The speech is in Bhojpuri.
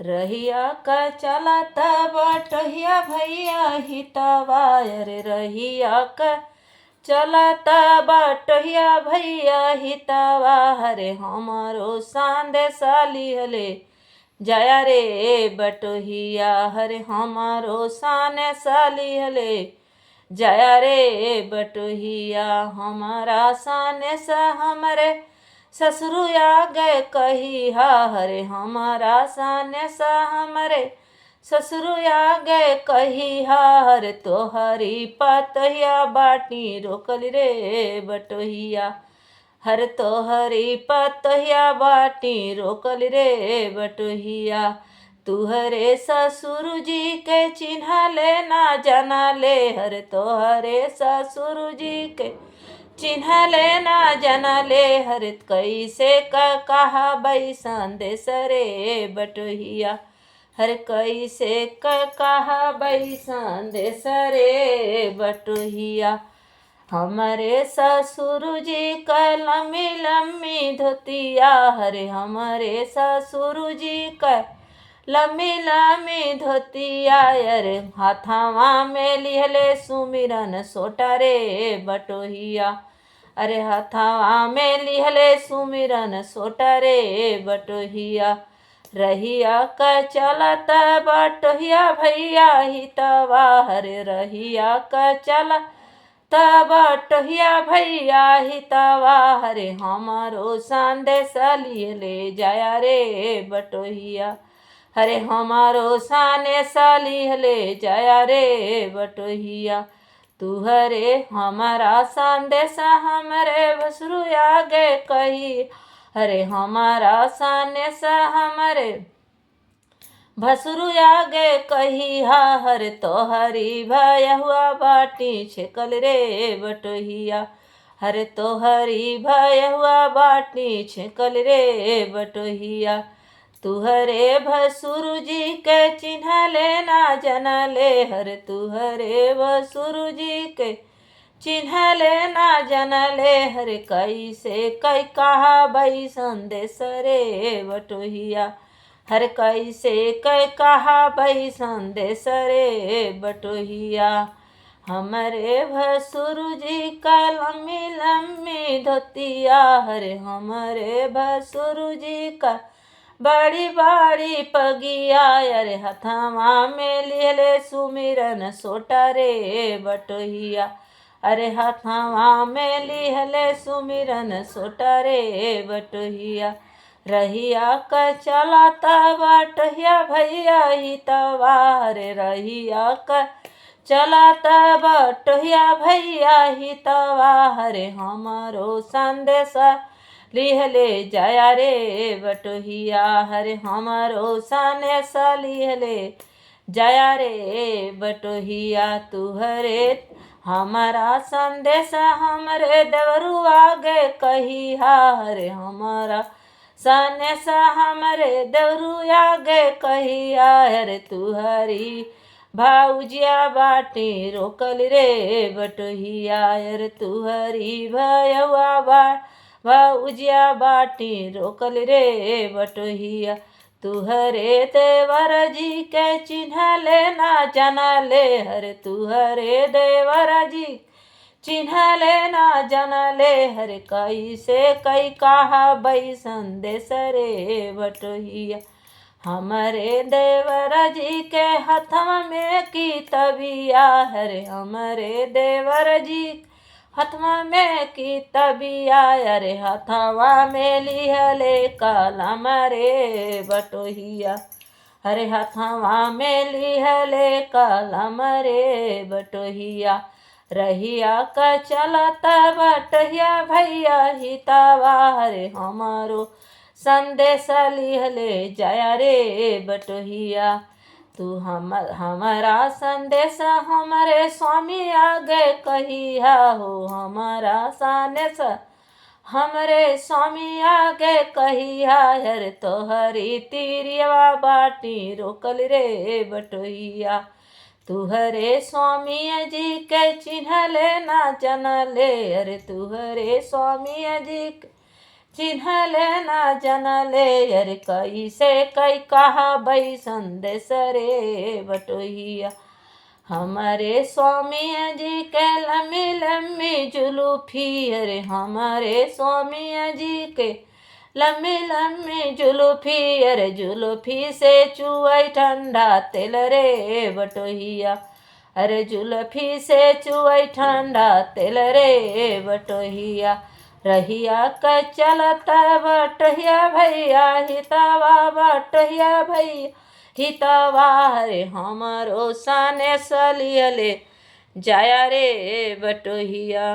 रहिया का चलत बटहिया भैया हितवा रे रहिया का चलत बटहिया भैया हितवा हरे हमारो संदेशा लिहले जया रे बटोहिया हरे हमारो संदेशा लिहले जया रे बटोहिया हमारा संदेशा हमरे ससुरुया गए कही हरे हमारा संदेशा हमरे ससुरुया गए कही हर तोहरी पतहिया बाटी रोकल रे बटोहिया हर तोहरी पतहिया बाटी रोकल रे बटोहिया तुहरे ससुर जी के चिन्ह ले ना जाना ले हर तोहरे ससुर जी के चिन्ह ले ना जाना ले हर कैसे का कहा बई संदेश रे बटोहिया हर कैसे कहा बई संदेश रे बटोहिया हमारे ससुर जी का लम्बी लम्बी धोतिया हरे हमारे ससुर जी का लम्बी लम्बी धोतिया अरे हाथावा में लिहले सुमिरन सोटा रे बटोहिया अरे हाथावा में लिहले सुमिरन सोटा रे बटोहिया रहिया का चलत बटोहिया भैया हितवा हरे रहिया का चला तब टहिया भैया हितवा हरे हमारो संदेश लिहले जाया रे बटोहिया हरे हमारो संदेश लिहले जाया रे बटोहिया तुहरे हमारा संदेश हमरे भसुरुया गे कही हरे हमारा संदेश हमरे भसुरुया गे कही हर तोहरी भय हुआ बाटी छेकल रे बटोहिया हर तोहरी भय हुआ बाटी छेकल रे बटोहिया तुहरे भसुर जी के चिन्ह लेना जना ले हर तुहरे भसुर जी के चिन्ह लेना जना ले हर कैसे कई कहा बई संदेश रे बटोहिया हर कैसे कह कहा बई संदेश रे बटोहिया हमारे भसुर जी का लम्बी लम्बी धोतिया हरे हमारे भसुर जी का बड़ी बड़ी पगिया अरे हथावा में लिहले सुमिरन सोटा रे बटोहिया अरे हथावा में लिहले सुमिरन सोटा रे बटोहिया रहिया का चलाता बटहिया भैया हितवा रे रहिया का चलाता बटहिया भैया हितवा हरे हमारो संदेशा लिहले जाया रे बटोहिया हरे हमारो संदेशा लिहले जाया रे बटोहिया तुहरे हमारा संदेशा हमरे देवरुआ गे कही हरे हमारा संदेशा हमरे देवरुआ गे कही हरे तुहरी भाउजिया बाटी रोकल रे बटोहिया रे तुहरी भयवा भाउजिया बाटी रोकल रे बटोहिया तुहरे देवर जी के चिन्ह लेना जाना ले हरे तुहरे देवर जी चिन्ह लेना जाना ले हरे कैसे कई कहा बई संदेश रे बटोहिया हमारे देवर जी के हथवा में की तबिया हरे हमारे देवर जी हथवा में की तबिया अरे हथवा में लिहले कलम रे बटोहिया हरे हथवा में लिहले कलम रे बटोहिया रहिया का चलत बटहिया भैया हितवा हरे हमारो संदेश लिहले जाया रे बटोहिया तू हमारा संदेश हमारे स्वामी आगे कहिया हो हमारा संदेश हमरे स्वामी आगे कहिया हर तोहरी तीरिया बाटी रोकल रे बटोहिया तुहरे स्वामी जी के चिन्ह लेना जाना ले अरे तुहरे स्वामी जी चिन्हले ना जनले अरे कैसे कई कहा बई संदेश रे बटोहिया। हमारे स्वामी जी के लम्बी लम्बी जुलूफी अरे हमारे स्वामी जी के लम्बी लम्बी जुलूफी अरे जुलूफी से चुआई ठंडा तेल रे बटोहिया। अरे जुल्फी से चुआई ठंडा तेल रे बटोहिया। रहिया क चलता बटहिया भैया हितवा बटहिया भैया हितवा रे हमरो सने सलियले जाया रे बटोहिया।